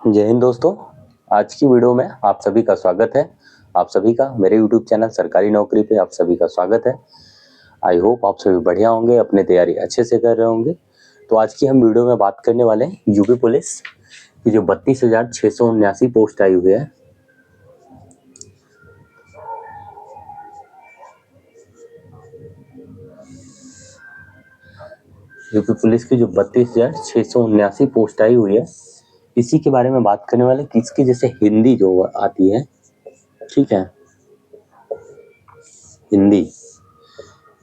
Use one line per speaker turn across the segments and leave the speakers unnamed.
जय हिंद दोस्तों। आज की वीडियो में आप सभी का स्वागत है। आप सभी का मेरे YouTube चैनल सरकारी नौकरी पे आप सभी का स्वागत है। आई होप आप सभी बढ़िया होंगे, अपनी तैयारी अच्छे से कर रहे होंगे। तो आज की हम वीडियो में बात करने वाले हैं यूपी पुलिस की जो 32,679 पोस्ट आई हुई है। यूपी पुलिस की जो 32,679 पोस्ट आई हुई है, इसी के बारे में बात करने वाले। किसकी जैसे हिंदी जो आती है, ठीक है, हिंदी,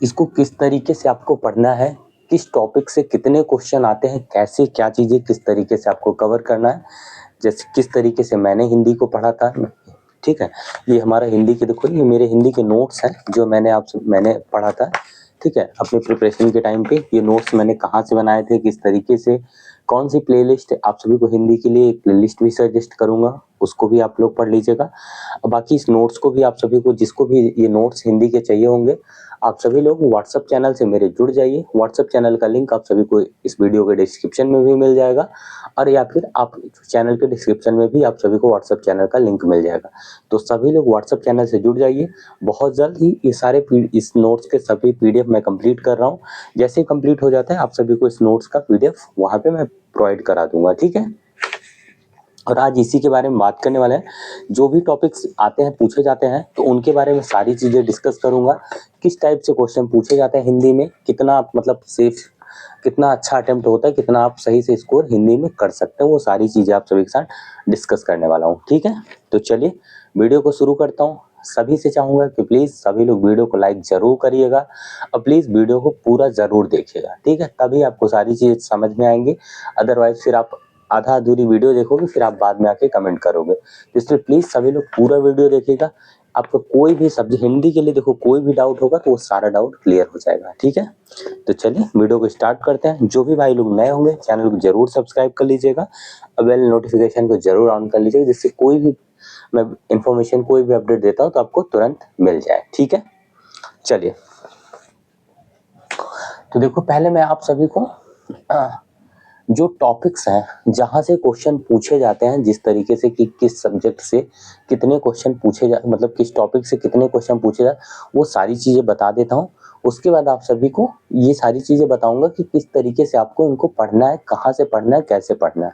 इसको किस तरीके से आपको पढ़ना है, किस टॉपिक से कितने क्वेश्चन आते हैं, कैसे क्या चीज़ें किस तरीके से आपको कवर करना है। जैसे किस तरीके से मैंने हिंदी को पढ़ा था, ठीक है। ये हमारा हिंदी के, देखो ये मेरे हिंदी के नोट्स हैं जो मैंने पढ़ा था, ठीक है। अपने प्रिपरेशन के टाइम पे ये नोट्स मैंने कहाँ से बनाए थे, किस तरीके से, कौन सी प्लेलिस्ट, आप सभी को हिंदी के लिए एक प्लेलिस्ट भी सजेस्ट करूंगा, उसको भी आप लोग पढ़ लीजिएगा। बाकी इस नोट्स को भी आप सभी को, जिसको भी ये नोट्स हिंदी के चाहिए होंगे, आप सभी लोग व्हाट्सएप चैनल से मेरे जुड़ जाइए। व्हाट्सएप चैनल का लिंक आप सभी को इस वीडियो के डिस्क्रिप्शन में भी मिल जाएगा, और या फिर आप चैनल के डिस्क्रिप्शन में भी आप सभी को व्हाट्सएप चैनल का लिंक मिल जाएगा। तो सभी लोग व्हाट्सएप चैनल से जुड़ जाइए। बहुत जल्द ही ये सारे इस नोट्स के सभी पीडीएफ मैं कंप्लीट कर रहा हूँ। जैसे ही कंप्लीट हो जाता है आप सभी को इस नोट्स का पीडीएफ वहाँ पे मैं प्रोवाइड करा दूंगा, ठीक है। और आज इसी के बारे में बात करने वाले हैं। जो भी टॉपिक्स आते हैं, पूछे जाते हैं, तो उनके बारे में सारी चीज़ें डिस्कस करूंगा। किस टाइप से क्वेश्चन पूछे जाते हैं हिंदी में, कितना मतलब सेफ, कितना अच्छा अटेम्प्ट होता है, कितना आप सही से स्कोर हिंदी में कर सकते हैं, वो सारी चीज़ें आप सभी के साथ डिस्कस करने वाला हूँ, ठीक है। तो चलिए वीडियो को शुरू करता हूँ। सभी से चाहूँगा कि प्लीज़ सभी लोग वीडियो को लाइक ज़रूर करिएगा, और प्लीज़ वीडियो को पूरा ज़रूर देखिएगा, ठीक है। तभी आपको सारी चीज़ें समझ में आएंगी। अदरवाइज फिर आप आधा अधूरी वीडियो देखोगे, फिर आप बाद में आके कमेंट करोगे। तो इसलिए प्लीज़ सभी लोग पूरा वीडियो देखिएगा। आपको कोई भी सब्जेक्ट हिंदी के लिए, देखो कोई भी डाउट होगा तो वो सारा डाउट क्लियर हो जाएगा, ठीक है। तो चलिए वीडियो को स्टार्ट करते हैं। जो भी भाई लोग नए होंगे चैनल को जरूर सब्सक्राइब कर लीजिएगा, और बेल नोटिफिकेशन को जरूर ऑन कर लीजिएगा, जिससे कोई भी मैं इंफॉर्मेशन, कोई भी अपडेट देता हूँ तो आपको तुरंत मिल जाए, ठीक है। चलिए, तो देखो पहले मैं आप सभी को जो टॉपिक्स हैं जहाँ से क्वेश्चन पूछे जाते हैं, जिस तरीके से कि किस सब्जेक्ट से कितने क्वेश्चन पूछे जा, मतलब किस टॉपिक से कितने क्वेश्चन पूछे जाए, वो सारी चीज़ें बता देता हूँ। उसके बाद आप सभी को ये सारी चीज़ें बताऊंगा कि किस तरीके से आपको इनको पढ़ना है, कहाँ से पढ़ना है, कैसे पढ़ना है।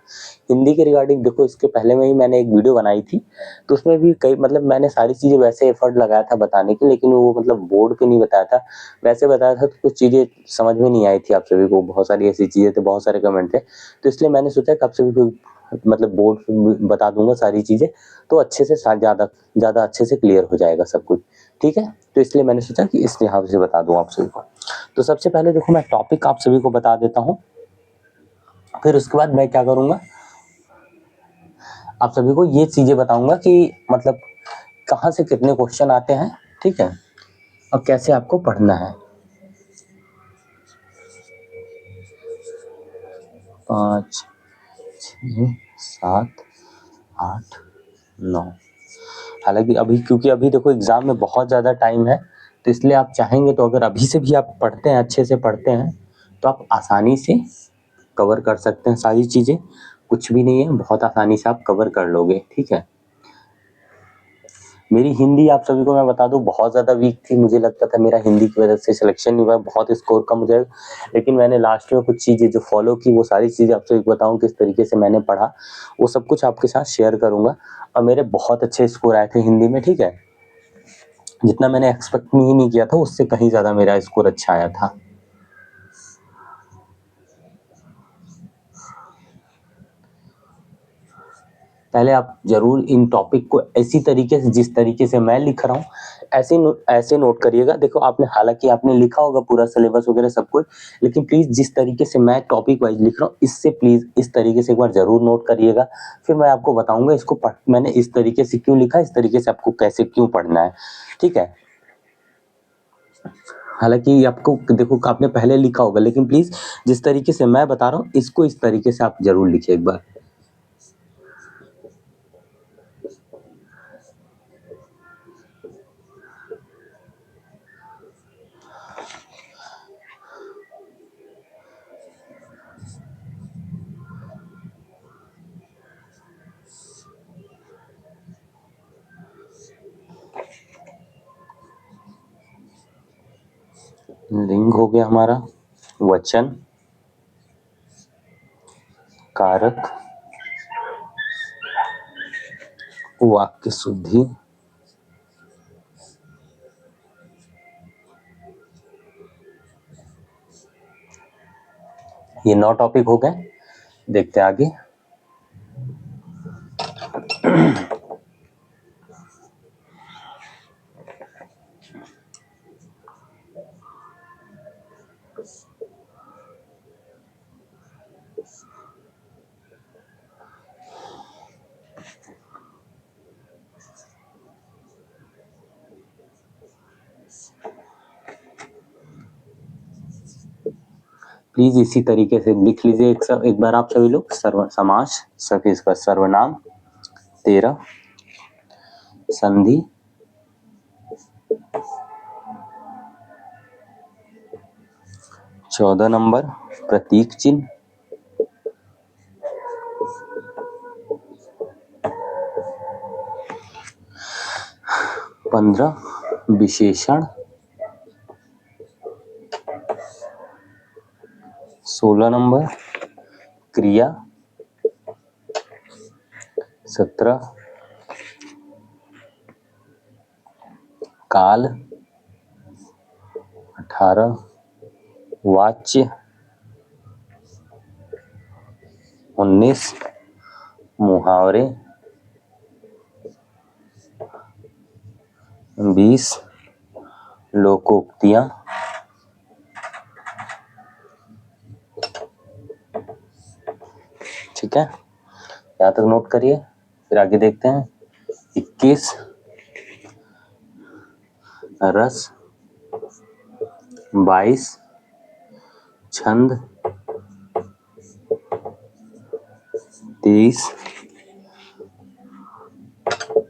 हिंदी के रिगार्डिंग देखो, इसके पहले में ही मैंने एक वीडियो बनाई थी, तो उसमें भी कई, मतलब मैंने सारी चीज़ें वैसे एफर्ट लगाया था बताने की, लेकिन वो मतलब बोर्ड पे नहीं बताया था, वैसे बताया था, तो कुछ चीज़ें समझ में नहीं आई थी आप सभी को। बहुत सारी ऐसी चीज़ें थे, बहुत सारे कमेंट थे, तो इसलिए मैंने सोचा कि आप सभी को मतलब बोर्ड पे बता दूंगा सारी चीज़ें, तो अच्छे से ज़्यादा ज़्यादा अच्छे से क्लियर हो जाएगा सब कुछ, ठीक है। तो इसलिए मैंने सोचा कि इस लिहाज से बता दूं आप सभी को। तो सबसे पहले देखो मैं टॉपिक आप सभी को बता देता हूँ, फिर उसके बाद मैं क्या करूँगा, आप सभी को ये चीज़ें बताऊंगा कि मतलब कहाँ से कितने क्वेश्चन आते हैं, ठीक है, और कैसे आपको पढ़ना है। 5, 6, 7, 8, 9। हालांकि अभी, क्योंकि अभी देखो एग्जाम में बहुत ज़्यादा टाइम है, तो इसलिए आप चाहेंगे तो अगर अभी से भी आप पढ़ते हैं, अच्छे से पढ़ते हैं, तो आप आसानी से कवर कर सकते हैं सारी चीज़ें। कुछ भी नहीं है, बहुत आसानी से आप कवर कर लोगे, ठीक है। मेरी हिंदी आप सभी को मैं बता दूं बहुत ज़्यादा वीक थी, मुझे लगता था मेरा हिंदी की वजह से सिलेक्शन नहीं हुआ, बहुत स्कोर कम हो जाएगा, लेकिन मैंने लास्ट में कुछ चीज़ें जो फॉलो की, वो सारी चीज़ें आप सभी को बताऊं किस तरीके से मैंने पढ़ा, वो सब कुछ आपके साथ शेयर करूंगा। और मेरे बहुत अच्छे स्कोर आए थे हिंदी में, ठीक है। जितना मैंने एक्सपेक्ट ही नहीं किया था, उससे कहीं ज़्यादा मेरा स्कोर अच्छा आया था। पहले आप जरूर इन टॉपिक को इसी तरीके से, जिस तरीके से मैं लिख रहा हूँ, ऐसे नोट करिएगा। देखो आपने, हालांकि आपने लिखा होगा पूरा सिलेबस वगैरह सब कुछ, लेकिन प्लीज़ जिस तरीके से मैं टॉपिक वाइज लिख रहा हूँ, इससे प्लीज़ इस तरीके से एक बार जरूर नोट करिएगा। फिर मैं आपको बताऊंगा इसको मैंने इस तरीके से क्यों लिखा, इस तरीके से आपको कैसे क्यों पढ़ना है, ठीक है। हालांकि आपको देखो आपने पहले लिखा होगा, लेकिन प्लीज़ जिस तरीके से मैं बता रहा हूँ, इसको इस तरीके से आप जरूर लिखिए एक बार। लिंग हो गया हमारा, वचन, कारक, वाक्य शुद्धि, ये 9 टॉपिक हो गए। देखते हैं आगे। प्लीज इसी तरीके से लिख लीजिए एक बार आप सभी लोग। समास, सभी इसका सर्वनाम, 13 संधि, 14 नंबर प्रतीक चिन्ह, 15 विशेषण, 16 नंबर क्रिया, 17 काल, 18 वाच्य, 19 मुहावरे, 20 लोकोक्तियां, ठीक है, यहाँ तक नोट करिए। फिर आगे देखते हैं। 21 रस, 22 छंद, 23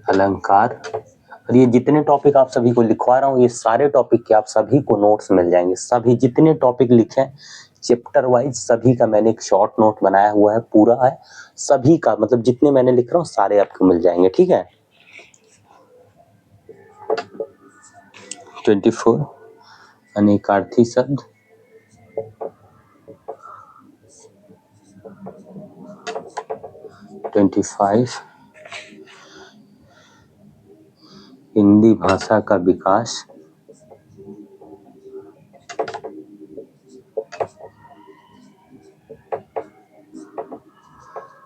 अलंकार। और ये जितने टॉपिक आप सभी को लिखवा रहा हूँ, ये सारे टॉपिक के आप सभी को नोट्स मिल जाएंगे। सभी जितने टॉपिक लिखे हैं चैप्टर वाइज, सभी का मैंने एक शॉर्ट नोट बनाया हुआ है, पूरा है सभी का, मतलब जितने मैंने लिख रहा हूँ सारे आपको मिल जाएंगे, ठीक है। 24 अनेकार्थी शब्द, 25 हिंदी भाषा का विकास,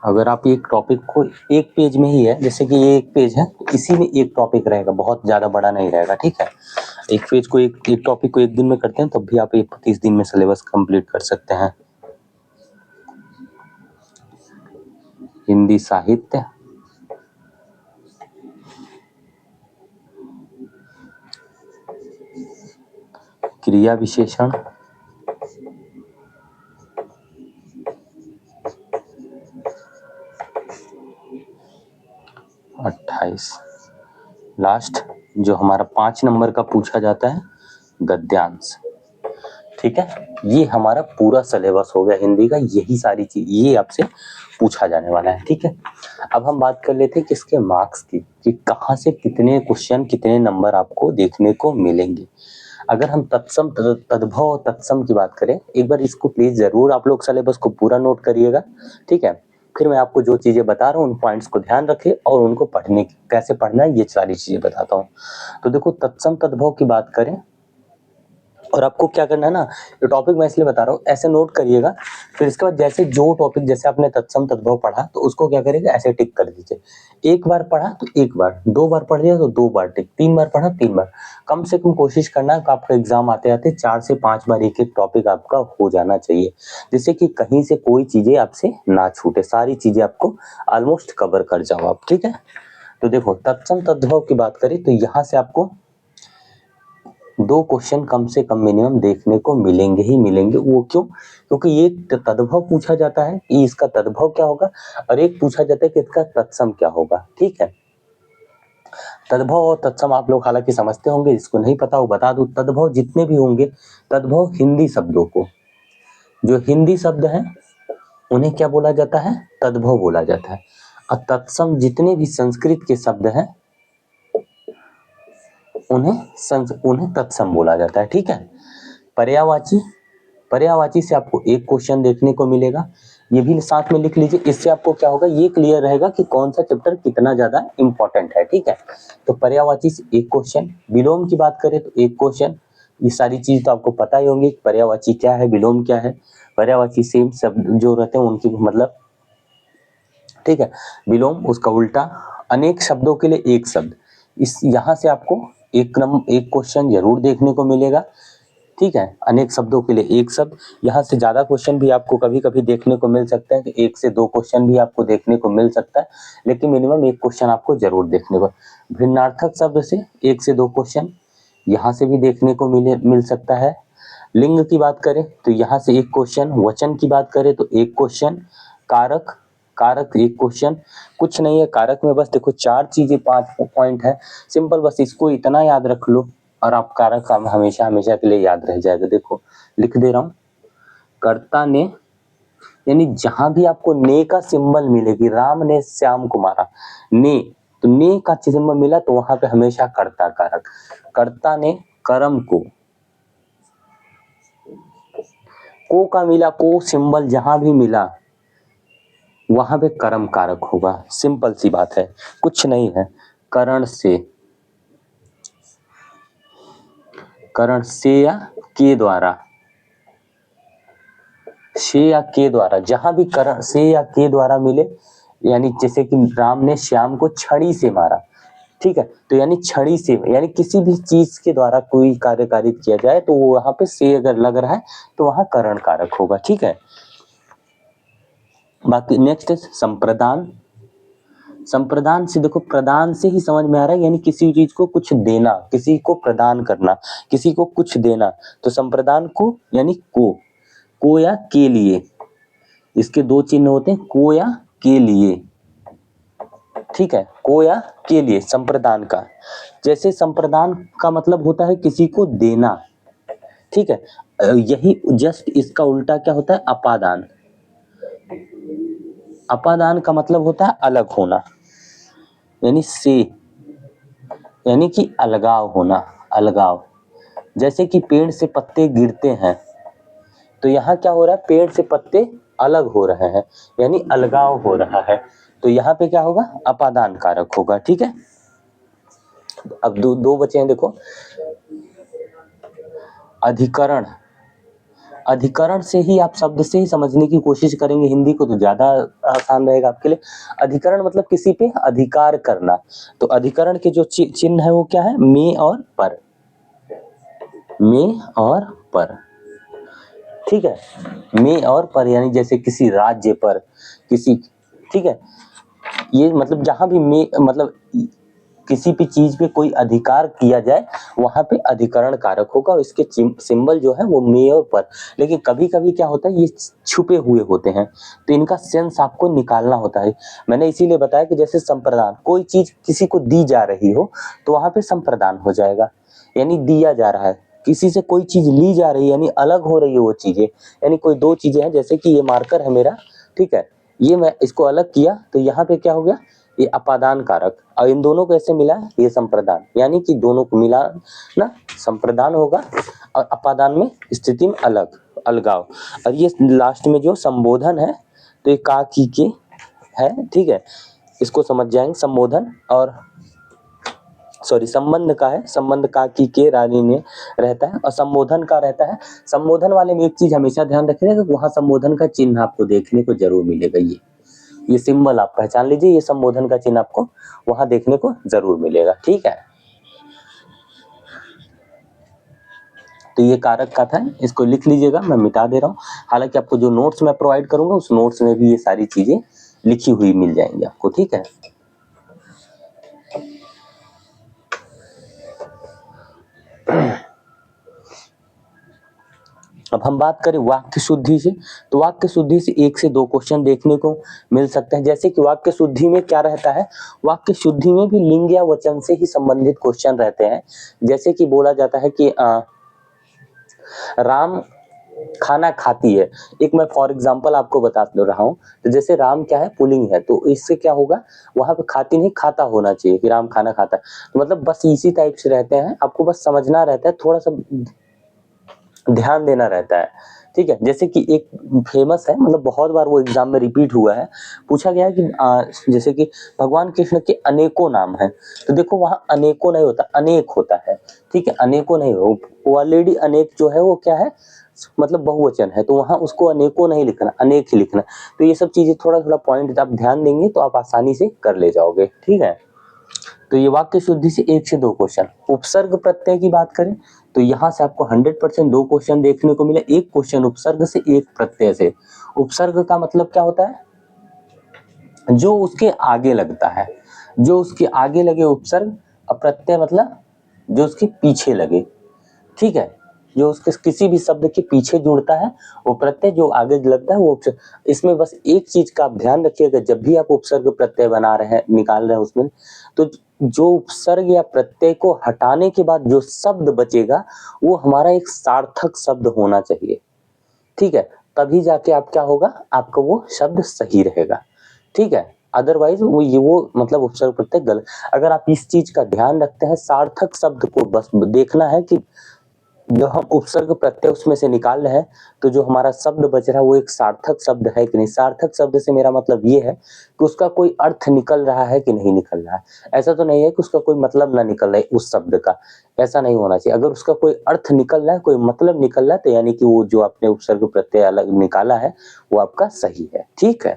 'अगर आप एक टॉपिक को एक पेज में ही है, जैसे कि ये एक पेज है, इसी में एक टॉपिक रहेगा, बहुत ज्यादा बड़ा नहीं रहेगा, ठीक है। एक पेज को एक टॉपिक को एक दिन में करते हैं तब भी आप 30 दिन में सिलेबस कंप्लीट कर सकते हैं। हिंदी साहित्य, क्रिया विशेषण, अट्ठाईस, लास्ट जो हमारा 5 नंबर का पूछा जाता है गद्यांश, ठीक है। ये हमारा पूरा सिलेबस हो गया हिंदी का, यही सारी चीज ये आपसे पूछा जाने वाला है, ठीक है। अब हम बात कर लेते हैं किसके मार्क्स की, कि कहाँ से कितने क्वेश्चन कितने नंबर आपको देखने को मिलेंगे। अगर हम तत्सम तद्भव और तत्सम की बात करें, एक बार इसको प्लीज जरूर आप लोग सिलेबस को पूरा नोट करिएगा, ठीक है। फिर मैं आपको जो चीजें बता रहा हूँ उन पॉइंट्स को ध्यान रखिए और उनको पढ़ने की कैसे पढ़ना है ये सारी चीजें बताता हूँ। तो देखो तत्सम तद्भव की बात करें, और आपको क्या करना है ना, ये टॉपिक मैं इसलिए बता रहा हूँ, ऐसे नोट करिएगा। फिर इसके बाद जैसे जो टॉपिक जैसे आपने तत्सम तद्भव पढ़ा तो उसको क्या करिएगा, ऐसे टिक कर दीजिए। एक बार पढ़ा तो एक बार, 2 बार पढ़ लिया तो 2 बार टिक, 3 बार पढ़ा 3 बार। कम से कम कोशिश करना है कि आपका एग्जाम आते आते 4 से 5 बार एक एक टॉपिक आपका हो जाना चाहिए, जिससे कि कहीं से कोई चीजें आपसे ना छूटे, सारी चीजें आपको ऑलमोस्ट कवर कर जाओ आप, ठीक है। तो देखो तत्सम तद्भव की बात करें तो यहाँ से आपको 2 क्वेश्चन कम से कम मिनिमम देखने को मिलेंगे ही मिलेंगे। वो क्यों? क्योंकि ये तद्भव पूछा जाता है, ये इसका तद्भव क्या होगा, और एक पूछा जाता है कि इसका तत्सम क्या होगा, ठीक है। तद्भव और तत्सम आप लोग हालांकि समझते होंगे, जिसको नहीं पता वो बता दूं। तद्भव जितने भी होंगे, तद्भव हिंदी शब्दों को, जो हिंदी शब्द हैं उन्हें क्या बोला जाता है, तद्भव बोला जाता है। और तत्सम जितने भी संस्कृत के शब्द हैं उन्हें तत्सम बोला जाता है, ठीक है। पर्यायवाची, पर्यायवाची से आपको एक क्वेश्चन देखने को मिलेगा, ये भी साथ में लिख लीजिए। इससे आपको क्या होगा, ये क्लियर रहेगा कि कौन सा चैप्टर कितना ज्यादा इंपॉर्टेंट है, ठीक है। तो पर्यायवाची से एक क्वेश्चन, विलोम की बात करें तो एक क्वेश्चन। ये सारी चीज तो आपको पता ही होंगी, पर्यायवाची क्या है, विलोम क्या है। पर्यायवाची सेम शब्द जो रहते हैं उनकी मतलब, ठीक है। विलोम उसका उल्टा, अनेक शब्दों के लिए एक शब्द। इस यहाँ से आपको एक क्वेश्चन जरूर देखने को मिलेगा, ठीक है। अनेक शब्दों के लिए एक शब्द, यहाँ से ज्यादा क्वेश्चन भी आपको कभी कभी देखने को मिल सकता है कि 1 से 2 क्वेश्चन भी आपको देखने को मिल सकता है, लेकिन मिनिमम एक क्वेश्चन आपको जरूर देखने को। भिन्नार्थक शब्द से 1 से 2 क्वेश्चन यहाँ से भी देखने को मिल सकता है। लिंग की बात करें तो यहाँ से एक क्वेश्चन, वचन की बात करें तो एक क्वेश्चन, कारक, कारक एक क्वेश्चन। कुछ नहीं है कारक में, बस देखो 4 चीजें 5 पॉइंट है, सिंपल, बस इसको इतना याद रख लो और आप कारक का हमेशा हमेशा के लिए याद रह जाएगा। देखो लिख दे रहा हूं, कर्ता ने, यानी जहां भी आपको ने का सिंबल मिलेगी, राम ने श्याम को मारा, ने, तो ने का सिंबल मिला तो वहां पे हमेशा कर्ता कारक। कर्ता ने कर्म को का मिला, को सिंबल जहां भी मिला वहां पे कर्म कारक होगा, सिंपल सी बात है, कुछ नहीं है। करण से या के द्वारा, से या के द्वारा, जहां भी करण से या के द्वारा मिले, यानी जैसे कि राम ने श्याम को छड़ी से मारा, ठीक है, तो यानी छड़ी से, यानी किसी भी चीज के द्वारा कोई कार्य कारित किया जाए तो वो वहां पे से अगर लग रहा है तो वहां करण कारक होगा, ठीक है। बाकी नेक्स्ट है संप्रदान। संप्रदान से देखो, प्रदान से ही समझ में आ रहा है, यानी किसी चीज को कुछ देना, किसी को प्रदान करना, किसी को कुछ देना, तो संप्रदान को यानी को या के लिए, इसके 2 चिन्ह होते हैं, को या के लिए, ठीक है, को या के लिए संप्रदान का। जैसे संप्रदान का मतलब होता है किसी को देना, ठीक है, यही जस्ट इसका उल्टा क्या होता है, अपादान। अपादान का मतलब होता है अलग होना, यानी से, यानी कि अलगाव होना, अलगाव। जैसे कि पेड़ से पत्ते गिरते हैं, तो यहाँ क्या हो रहा है, पेड़ से पत्ते अलग हो रहे हैं, यानी अलगाव हो रहा है, तो यहाँ पे क्या होगा, अपादान कारक होगा, ठीक है। अब दो बचे हैं, देखो अधिकरण। अधिकरण से ही आप शब्द से ही समझने की कोशिश करेंगे हिंदी को तो ज्यादा आसान रहेगा आपके लिए। अधिकरण मतलब किसी पे अधिकार करना, तो अधिकरण के जो चिन्ह है वो क्या है, में और पर, में और पर, ठीक है, में और पर, यानी जैसे किसी राज्य पर, किसी, ठीक है, ये मतलब जहां भी में, मतलब किसी भी चीज पे कोई अधिकार किया जाए वहां पे अधिकरण कारक होगा, और इसके सिंबल जो है वो में और पर। लेकिन कभी कभी क्या होता है, ये छुपे हुए होते हैं, तो इनका सेंस आपको निकालना होता है। मैंने इसीलिए बताया कि जैसे संप्रदान, कोई चीज किसी को दी जा रही हो तो वहां पे संप्रदान हो जाएगा, यानी दिया जा रहा है। किसी से कोई चीज ली जा रही है यानी अलग हो रही है वो चीजें, यानी कोई 2 चीजें हैं, जैसे कि ये मार्कर है मेरा, ठीक है, ये मैं इसको अलग किया तो यहाँ पे क्या हो गया, ये अपादान कारक, और इन दोनों को ऐसे मिला ये संप्रदान, यानी कि दोनों को मिला ना संप्रदान होगा, और अपादान में स्थिति में अलग, अलगाव। और ये लास्ट में जो संबोधन है तो ये का की के है, ठीक है, इसको समझ जाएंगे। संबोधन और संबंध का है, संबंध का की के रानी ने रहता है, और संबोधन का रहता है। संबोधन वाले में एक चीज हमेशा ध्यान रखिएगा कि वहां संबोधन का चिन्ह आपको देखने को जरूर मिलेगा, ये सिंबल आप पहचान लीजिए, ये संबोधन का चिन्ह आपको वहां देखने को जरूर मिलेगा, ठीक है। तो ये कारक का था, इसको लिख लीजिएगा, मैं मिटा दे रहा हूँ। हालांकि आपको जो नोट्स मैं प्रोवाइड करूंगा उस नोट्स में भी ये सारी चीजें लिखी हुई मिल जाएंगी आपको, ठीक है। अब हम बात करें वाक्य शुद्धि से, तो वाक्य शुद्धि से 1 से 2 क्वेश्चन देखने को मिल सकते हैं। जैसे कि वाक्य शुद्धि में क्या रहता है, वाक्य शुद्धि में भी लिंग या वचन से ही संबंधित क्वेश्चन रहते हैं। जैसे कि बोला जाता है कि राम खाना खाती है, एक मैं फॉर एग्जांपल आपको बता रहा हूँ, तो जैसे राम क्या है, पुल्लिंग है, तो इससे क्या होगा, वहां पे खाती नहीं खाता होना चाहिए कि राम खाना खाता है, तो मतलब बस इसी टाइप से रहते हैं, आपको बस समझना रहता है, थोड़ा सा ध्यान देना रहता है, ठीक है। जैसे कि एक फेमस है, मतलब बहुत बार वो एग्जाम में रिपीट हुआ है, पूछा गया है कि जैसे कि भगवान कृष्ण के अनेकों नाम हैं, तो देखो वहाँ अनेकों नहीं होता, अनेक होता है, ठीक है, अनेकों नहीं हो, वो ऑलरेडी अनेक जो है वो क्या है, मतलब बहुवचन है, तो वहाँ उसको अनेकों नहीं लिखना, अनेक ही लिखना। तो ये सब चीजें थोड़ा थोड़ा पॉइंट आप ध्यान देंगे तो आप आसानी से कर ले जाओगे, ठीक है। तो ये वाक्य शुद्धि से 1 से 2 क्वेश्चन। उपसर्ग प्रत्यय की बात करें तो यहाँ से आपको 100% 2 क्वेश्चन देखने को मिले, एक क्वेश्चन उपसर्ग से, एक प्रत्यय से। उपसर्ग का मतलब क्या होता है, जो उसके आगे लगता है, जो उसके आगे लगे उपसर्ग, और प्रत्यय मतलब जो उसके पीछे लगे, ठीक है, जो उसके किसी भी शब्द के पीछे जुड़ता है वो प्रत्यय, जो आगे लगता है वो उपसर्ग। इसमें बस एक चीज का आप ध्यान रखिएगा, जब भी आप उपसर्ग प्रत्यय बना रहे हैं, निकाल रहे हैं उसमें, तो जो उपसर्ग या प्रत्यय को हटाने के बाद जो शब्द बचेगा वो हमारा एक सार्थक शब्द होना चाहिए, ठीक है, तभी जाके आप क्या होगा, आपका वो शब्द सही रहेगा, ठीक है। अदरवाइज वो मतलब उपसर्ग प्रत्यय गलत। अगर आप इस चीज का ध्यान रखते हैं, सार्थक शब्द को बस देखना है कि जो हम उपसर्ग प्रत्यय उसमें से निकाल रहे हैं, तो जो हमारा शब्द बच रहा है वो एक सार्थक शब्द है कि नहीं। सार्थक शब्द से मेरा मतलब ये है कि उसका कोई अर्थ निकल रहा है कि नहीं निकल रहा है। ऐसा तो नहीं है कि उसका कोई मतलब ना निकल रहा है उस शब्द का, ऐसा नहीं होना चाहिए। अगर उसका कोई अर्थ निकल रहा है, कोई मतलब निकल रहा है, तो यानी कि वो जो आपने उपसर्ग प्रत्यय अलग निकाला है वो आपका सही है, ठीक है।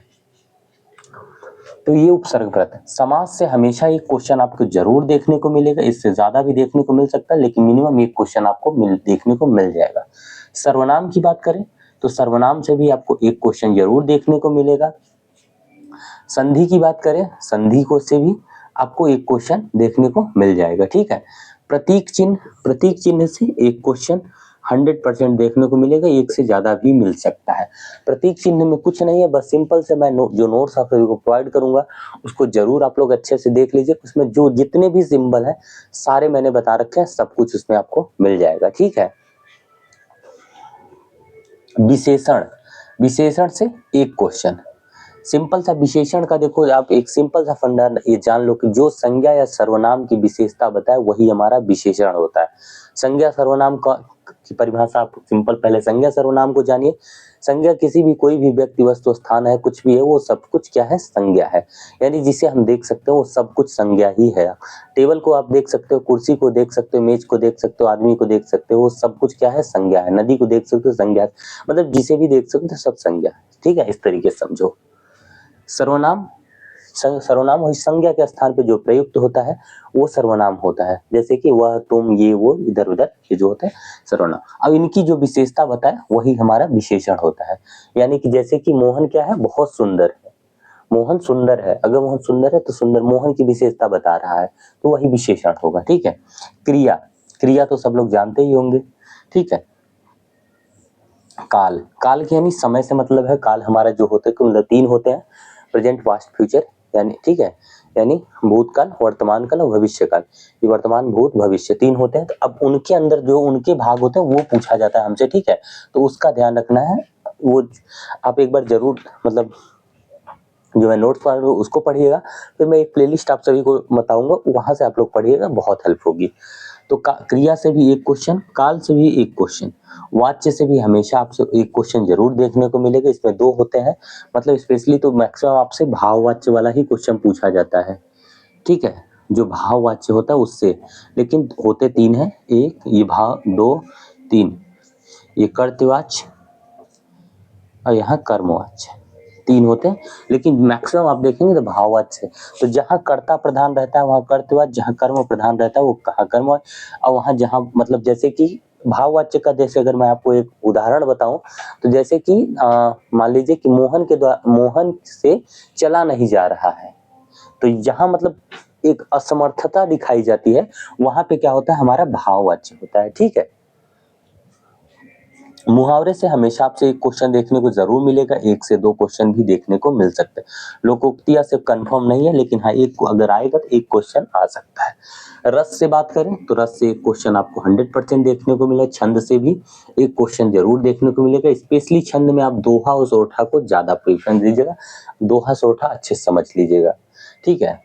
तो ये उपसर्ग प्रत्यय। समास से हमेशा एक क्वेश्चन आपको जरूर देखने को मिलेगा, इससे ज्यादा भी देखने को मिल सकता है, लेकिन मिनिमम एक क्वेश्चन आपको देखने को मिल जाएगा। सर्वनाम की बात करें तो सर्वनाम से भी आपको एक क्वेश्चन जरूर देखने को मिलेगा। संधि की बात करें, संधि को से भी आपको एक क्वेश्चन देखने को मिल जाएगा, ठीक है। प्रतीक चिन्ह से एक क्वेश्चन 100% देखने को मिलेगा, एक से ज्यादा भी मिल सकता है। प्रतीक चिन्ह में कुछ नहीं है, बस सिंपल से मैं जो नोट्स आप लोगों को प्रोवाइड करूंगा उसको जरूर आप लोग अच्छे से देख लीजिए। उसमें जो जितने भी सिंबल है सारे मैंने बता रखे हैं, सब कुछ उसमें आपको मिल जाएगा, ठीक है। विशेषण, विशेषण से एक क्वेश्चन। सिंपल सा विशेषण का देखो, आप एक सिंपल सा फंडा ये जान लो कि जो संज्ञा या सर्वनाम की विशेषता बताए वही हमारा विशेषण होता है। संज्ञा सर्वनाम का की परिभाषा आप सिंपल, पहले संज्ञा सर्वनाम को जानिए। संज्ञा किसी भी, कोई भी व्यक्ति, वस्तु, स्थान है, कुछ भी है, वो सब कुछ क्या है, संज्ञा है। यानी जिसे हम देख सकते हो वो सब कुछ संज्ञा ही है। टेबल को आप देख सकते हो, कुर्सी को देख सकते हो, मेज को देख सकते हो, आदमी को देख सकते हो, वो सब कुछ क्या है, संज्ञा है। नदी को देख सकते हो, संज्ञा है। मतलब जिसे भी देख सकते हो सब संज्ञा है, ठीक है, इस तरीके से समझो। सर्वनाम, सर्वनाम वही संज्ञा के स्थान पे जो प्रयुक्त होता है वो सर्वनाम होता है। जैसे कि वह, तुम, ये, वो, इधर उधर, ये जो होता है सर्वनाम। अब इनकी जो विशेषता बताए वही हमारा विशेषण होता है। यानी कि जैसे कि मोहन क्या है, बहुत सुंदर है, मोहन सुंदर है। अगर मोहन सुंदर है तो सुंदर मोहन की विशेषता बता रहा है, तो वही विशेषण होगा, ठीक है। क्रिया, क्रिया तो सब लोग जानते ही होंगे, ठीक है। काल, काल की यानी समय से मतलब है। काल हमारा जो होता है मतलब 3 होते हैं, प्रेजेंट, पास्ट, फ्यूचर, यानी ठीक है, यानी भूतकाल, वर्तमान काल और भविष्य काल। ये वर्तमान, भूत, भविष्य 3 होते हैं। तो अब उनके अंदर जो उनके भाग होते हैं वो पूछा जाता है हमसे, ठीक है। तो उसका ध्यान रखना है, वो आप एक बार जरूर मतलब जो मैं नोट्स पढ़ रहा हूँ उसको पढ़िएगा, फिर मैं एक प्लेलिस्ट आप सभी को बताऊंगा, वहां से आप लोग पढ़िएगा, बहुत हेल्प होगी। तो क्रिया से भी एक क्वेश्चन, काल से भी एक क्वेश्चन, वाच्य से भी हमेशा आपसे एक क्वेश्चन जरूर देखने को मिलेगा। इसमें 2 होते हैं, मतलब स्पेशली तो मैक्सिमम आपसे भाववाच्य वाला ही क्वेश्चन पूछा जाता है, ठीक है, जो भाववाच्य होता है उससे। लेकिन होते 3 हैं, एक ये भाव, 2, 3 ये कर्तवाच्य और यहाँ कर्मवाच्य, 3 होते हैं। लेकिन मैक्सिमम आप देखेंगे तो भाववाच्य है। तो जहाँ कर्ता प्रधान रहता है वहाँ कर्तवाच्य, जहाँ कर्म प्रधान रहता है वो कहाँ कर्मवाच्य, और वहाँ जहाँ मतलब जैसे कि भाववाच्य का, जैसे अगर मैं आपको एक उदाहरण बताऊं तो जैसे कि मान लीजिए कि मोहन के द्वारा, मोहन से चला नहीं जा रहा है, तो यहाँ मतलब एक असमर्थता दिखाई जाती है, वहां पे क्या होता है, हमारा भाववाच्य होता है, ठीक है। मुहावरे से हमेशा आपसे एक क्वेश्चन देखने को जरूर मिलेगा, 1 से 2 क्वेश्चन भी देखने को मिल सकते हैं। लोकोक्तिया से कंफर्म नहीं है, लेकिन हाँ एक अगर आएगा तो एक क्वेश्चन आ सकता है। रस से बात करें तो रस से एक क्वेश्चन आपको 100% देखने को मिलेगा। छंद से भी एक क्वेश्चन जरूर देखने को मिलेगा। स्पेशली छंद में आप दोहा और सोरठा को ज्यादा प्रेफरेंस दीजिएगा, दोहा सोरठा अच्छे से समझ लीजिएगा, ठीक है।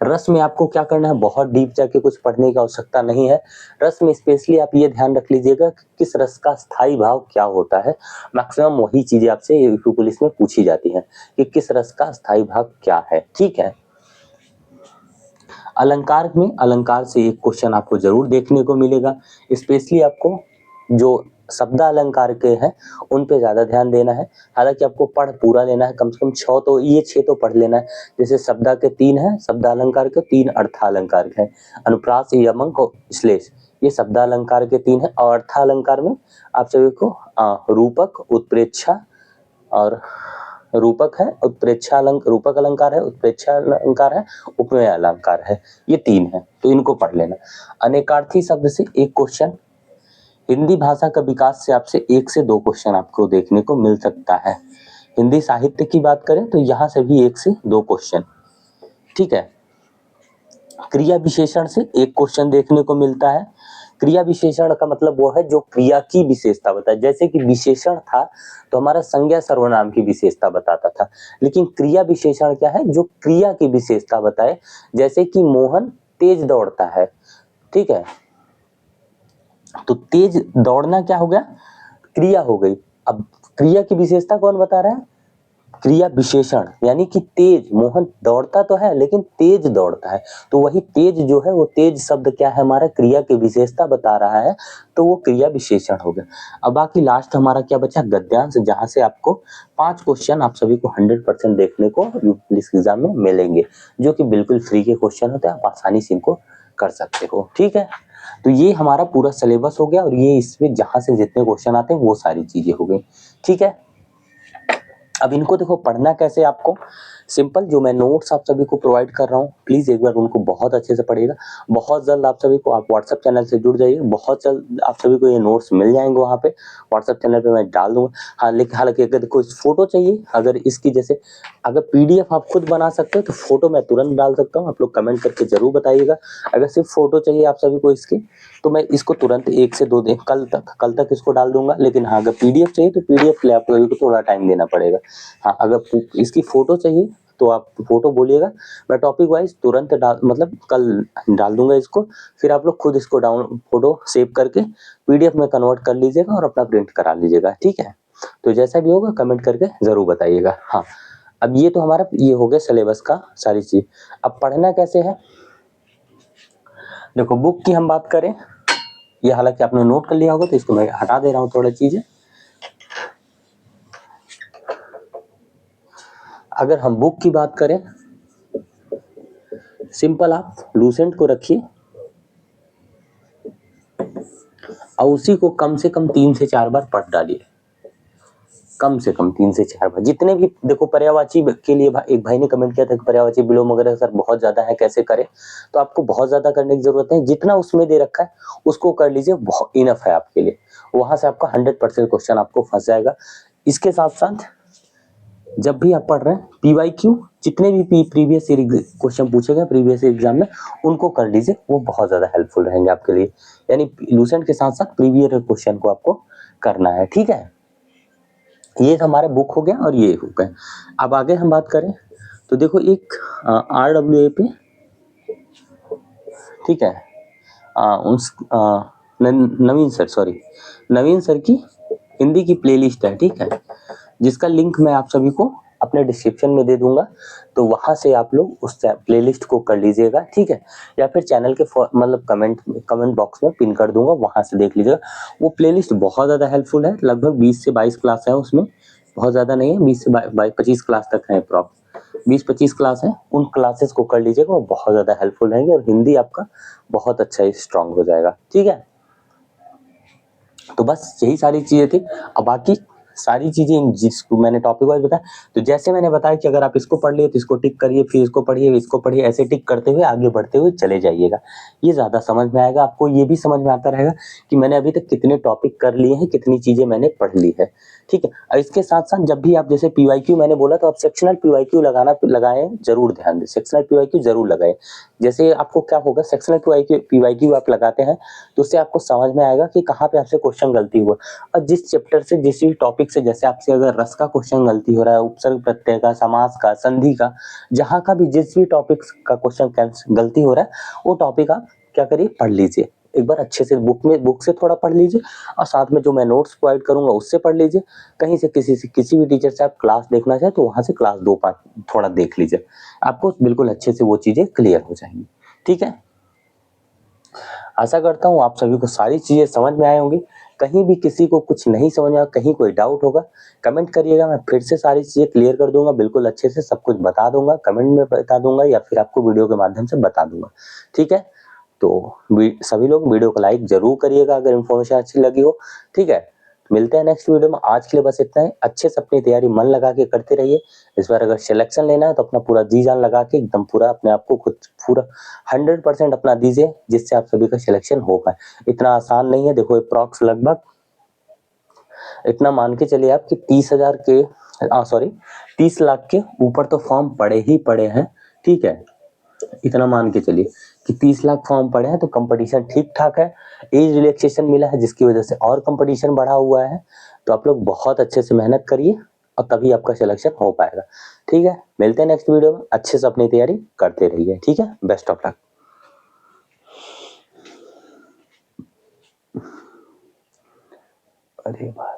रस में आपको क्या करना है, बहुत डीप जाके कुछ पढ़ने की आवश्यकता नहीं है। रस में स्पेशली आप ये ध्यान रख लीजिएगा कि किस रस का स्थायी भाव क्या होता है। मैक्सिमम वही चीजें आपसे यूपी पुलिस में पूछी जाती हैं कि किस रस का स्थायी भाव क्या है। ठीक है। अलंकार में, अलंकार से एक क्वेश्चन आपको जरूर देखने को मिलेगा। स्पेशली आपको जो शब्द अलंकार के हैं उन पे ज्यादा ध्यान देना है। हालांकि आपको पढ़ पूरा लेना है, कम से कम 6 तो ये 6 तो पढ़ लेना है। जैसे शब्द के 3 है, शब्द अलंकार के 3 अर्थालंकार के हैं, अनुप्रास, यमक और श्लेष। ये शब्द अलंकार के 3 है। और अर्थालंकार में आप सभी को रूपक, उत्प्रेक्षा और रूपक है, रूपक अलंकार है, उत्प्रेक्षा अलंकार है, उपमेय अलंकार है, ये 3 है, तो इनको पढ़ लेना। अनेकार्थी शब्द से एक क्वेश्चन, हिंदी भाषा का विकास से आपसे 1 से 2 क्वेश्चन आपको देखने को मिल सकता है। हिंदी साहित्य की बात करें तो यहाँ से भी 1 से 2 क्वेश्चन। ठीक है। क्रिया विशेषण से एक क्वेश्चन देखने को मिलता है। क्रिया विशेषण का मतलब वो है जो क्रिया की विशेषता बताए। जैसे कि विशेषण था तो हमारा संज्ञा सर्वनाम की विशेषता बताता था, लेकिन क्रिया विशेषण क्या है, जो क्रिया की विशेषता बताए। जैसे कि मोहन तेज दौड़ता है। ठीक है, तो तेज दौड़ना क्या हो गया, क्रिया हो गई। अब क्रिया की विशेषता कौन बता रहा है, क्रिया विशेषण। यानी कि तेज, मोहन दौड़ता तो है लेकिन तेज दौड़ता है, तो वही तेज जो है वो तेज शब्द क्या है, हमारा क्रिया की विशेषता बता रहा है, तो वो क्रिया विशेषण हो गया। अब बाकी लास्ट हमारा क्या बचा, गद्यांश, जहां से आपको 5 क्वेश्चन आप सभी को 100% देखने को पुलिस एग्जाम में मिलेंगे, जो कि बिल्कुल फ्री के क्वेश्चन होते हैं, आप आसानी से इनको कर सकते हो। ठीक है, तो ये हमारा पूरा सिलेबस हो गया और ये इसमें जहां से जितने क्वेश्चन आते हैं वो सारी चीजें हो गई। ठीक है, अब इनको देखो पढ़ना कैसे आपको, सिंपल, जो मैं नोट्स आप सभी को प्रोवाइड कर रहा हूँ, प्लीज एक बार उनको बहुत अच्छे से पढ़िएगा। बहुत जल्द आप सभी को, आप व्हाट्सएप चैनल से जुड़ जाइए, बहुत जल्द आप सभी को ये नोट्स मिल जाएंगे वहाँ पे व्हाट्सएप चैनल पे मैं डाल दूंगा। हाँ, लेकिन हालांकि अगर कोई फोटो चाहिए, अगर इसकी जैसे अगर पीडीएफ आप खुद बना सकते हो तो फोटो मैं तुरंत डाल सकता हूँ, आप लोग कमेंट करके जरूर बताइएगा। अगर सिर्फ फोटो चाहिए आप सभी को इसकी, तो मैं इसको तुरंत 1 से 2 दिन, कल तक इसको डाल दूंगा। लेकिन हाँ, अगर पीडीएफ चाहिए तो पीडीएफ के लिए आप सभी को थोड़ा टाइम देना पड़ेगा। हाँ, अगर इसकी फोटो चाहिए तो आप फोटो बोलिएगा, मैं टॉपिक वाइज तुरंत मतलब कल डाल दूंगा इसको। फिर आप लोग खुद इसको डाउन फोटो सेव करके पीडीएफ में कन्वर्ट कर लीजिएगा और अपना प्रिंट करा लीजिएगा। ठीक है, तो जैसा भी होगा कमेंट करके जरूर बताइएगा। हाँ, अब ये तो हमारा ये हो गया सिलेबस का सारी चीज। अब पढ़ना कैसे है, देखो बुक की हम बात करें, ये हालांकि आपने नोट कर लिया होगा तो इसको मैं हटा दे रहा हूँ थोड़ा चीजें। अगर हम बुक की बात करें, सिंपल आप लूसेंट को रखिए और उसी को कम से कम 3 से 4 बार पढ़ डालिए, कम से कम 3 से 4 बार। जितने भी देखो पर्यायवाची के लिए एक भाई ने कमेंट किया था कि पर्यायवाची विलोम वगैरह सर बहुत ज्यादा है, कैसे करें, तो आपको बहुत ज्यादा करने की जरूरत नहीं, जितना उसमें दे रखा है उसको कर लीजिए, बहुत इनफ है आपके लिए। वहां से आपका 100% क्वेश्चन आपको फंस जाएगा। इसके साथ साथ जब भी आप पढ़ रहे हैं पीवाईक्यू, जितने भी प्रीवियस क्वेश्चन पूछे गए प्रीवियस एग्जाम में, उनको कर लीजिए, वो बहुत ज्यादा हेल्पफुल रहेंगे आपके लिए। यानी लूसेंट के साथ साथ प्रीवियस क्वेश्चन को आपको करना है। ठीक है, ये हमारा बुक हो गया और ये हो गया। अब आगे हम बात करें तो देखो एक RWA पे, ठीक है, नवीन सर की हिंदी की प्लेलिस्ट है। ठीक है, जिसका लिंक मैं आप सभी को अपने डिस्क्रिप्शन में दे दूंगा, तो वहां से आप लोग उस प्लेलिस्ट को कर लीजिएगा। ठीक है, या फिर चैनल के मतलब कमेंट बॉक्स में पिन कर दूंगा, वहां से देख लीजिएगा। वो प्लेलिस्ट बहुत ज्यादा हेल्पफुल है, लगभग 20 से 22 क्लास है उसमें, बहुत ज्यादा नहीं है, 20 से 25 क्लास तक है, अप्रॉक्स 20-25 क्लास है। उन क्लासेस को कर लीजिएगा, वो बहुत ज्यादा हेल्पफुल रहेंगे और हिंदी आपका बहुत अच्छा स्ट्रांग हो जाएगा। ठीक है, तो बस यही सारी चीजें थी। अब बाकी सारी चीजें जिसको मैंने टॉपिक वाइज बताया, तो जैसे मैंने बताया कि अगर आप इसको पढ़ लिए तो इसको टिक करिए, फिर इसको पढ़िए, ऐसे टिक करते हुए आगे बढ़ते हुए चले जाइएगा। ये ज्यादा समझ में आएगा आपको, ये भी समझ में आता रहेगा कि मैंने अभी तक कितने टॉपिक कर लिए हैं, कितनी चीजें मैंने पढ़ ली है। ठीक है, और इसके साथ साथ जब भी आप जैसे पीवाईक्यू मैंने बोला, तो आप सेक्शनल पीवाईक्यू लगाएं, जरूर ध्यान दें, सेक्शनल पीवाईक्यू जरूर लगाएं। जैसे आपको क्या होगा, सेक्शनल पीवाईक्यू आप लगाते हैं तो उससे आपको समझ में आएगा कि कहाँ पे आपसे क्वेश्चन गलती हुआ, और जिस चैप्टर से जिस भी टॉपिक टॉपिक से, जैसे आपसे अगर रस का क्वेश्चन गलती हो रहा है, उपसर्ग प्रत्यय का, समास का, संधि का, जहाँ का भी जिस भी टॉपिक का क्वेश्चन गलती हो रहा है, वो टॉपिक आप क्या करिए, पढ़ लीजिए एक बार अच्छे से, बुक से थोड़ा पढ़ लीजिए, और साथ में जो मैं नोट्स प्रोवाइड करूंगा उससे पढ़ लीजिए। कहीं से किसी भी टीचर से आप क्लास देखना चाहे तो वहां से क्लास 2-5 थोड़ा देख लीजिए, आपको बिल्कुल अच्छे से वो चीजें क्लियर हो जाएंगी। ठीक है, आशा करता हूँ आप सभी को सारी चीजें समझ में आए होंगी। कहीं भी किसी को कुछ नहीं समझ में, कहीं कोई डाउट होगा कमेंट करिएगा, मैं फिर से सारी चीजें क्लियर कर दूंगा, बिल्कुल अच्छे से सब कुछ बता दूंगा, कमेंट में बता दूंगा या फिर आपको वीडियो के माध्यम से बता दूंगा। ठीक है, तो सभी लोग वीडियो को लाइक जरूर करिएगा अगर इन्फॉर्मेशन अच्छी लगी हो। ठीक है, मिलते हैं नेक्स्ट वीडियो में, आज के लिए बस इतना ही। अच्छे से अपनी तैयारी मन लगा के करते रहिए। इस बार अगर सिलेक्शन लेना है तो अपना पूरा जी जान लगा के एकदम पूरा अपने आप को खुद पूरा 100% अपना दीजिए, जिससे आप सभी का सिलेक्शन हो पाए। इतना आसान नहीं है, देखो अप्रॉक्स लगभग इतना मान के चलिए आप कि 30,000 के 30 लाख के ऊपर तो फॉर्म पड़े ही पड़े हैं। ठीक है, इतना मान के चलिए कि 30 लाख फॉर्म पड़े हैं, तो कंपटीशन ठीक ठाक है। एज रिलैक्सेशन मिला है जिसकी वजह से और कंपटीशन बढ़ा हुआ है, तो आप लोग बहुत अच्छे से मेहनत करिए और तभी आपका सिलेक्शन हो पाएगा। ठीक है, मिलते हैं नेक्स्ट वीडियो में, अच्छे से अपनी तैयारी करते रहिए। ठीक है, बेस्ट ऑफ लक। अरे भाई।